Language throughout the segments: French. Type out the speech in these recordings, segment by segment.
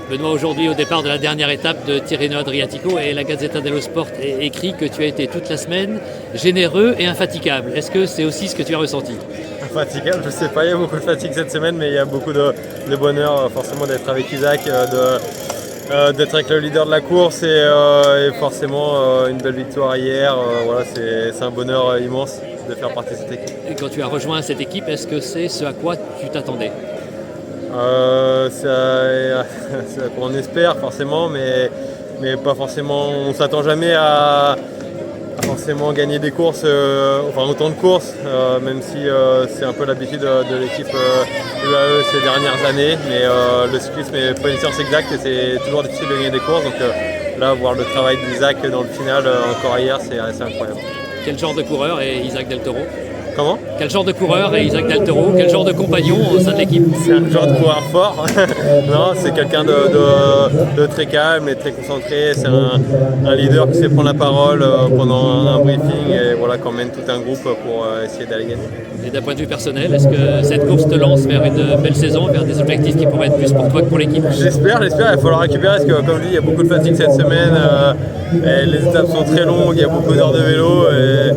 Benoît, aujourd'hui au départ de la dernière étape de Tirreno Adriatico et la Gazzetta dello Sport écrit que tu as été toute la semaine généreux et infatigable. Est-ce que c'est aussi ce que tu as ressenti? Infatigable, je sais pas, il y a beaucoup de fatigue cette semaine, mais il y a beaucoup de bonheur forcément d'être avec Isaac, d'être avec le leader de la course et forcément une belle victoire hier. Voilà, c'est un bonheur immense de faire partie de cette équipe. Et quand tu as rejoint cette équipe, est-ce que c'est ce à quoi tu t'attendais? C'est à quoi on espère forcément, mais pas forcément. On ne s'attend jamais à forcément gagner des courses, enfin autant de courses, même si c'est un peu l'habitude de l'équipe UAE ces dernières années. Mais le cyclisme n'est pas une science exacte et c'est toujours difficile de gagner des courses. Donc là, voir le travail d'Isaac dans le final encore hier, c'est assez incroyable. Quel genre de coureur est Isaac Del Toro? Comment? Quel genre de coureur est Isaac Del Toro? Quel genre de compagnon au sein de l'équipe? C'est un genre de coureur fort. Non, c'est quelqu'un de très calme et très concentré. C'est un leader qui sait prendre la parole pendant un briefing et voilà, qui emmène tout un groupe pour essayer d'aller gagner. Et d'un point de vue personnel, est-ce que cette course te lance vers une belle saison, vers des objectifs qui pourraient être plus pour toi que pour l'équipe? J'espère, il faut le récupérer parce que comme je dis, il y a beaucoup de fatigue cette semaine. Et les étapes sont très longues, il y a beaucoup d'heures de vélo et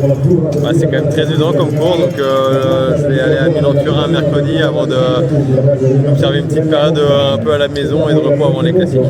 c'est quand même très usant comme cours. Donc je vais aller à Milan-Turin mercredi avant d'observer une petite période un peu à la maison et de repos avant les classiques.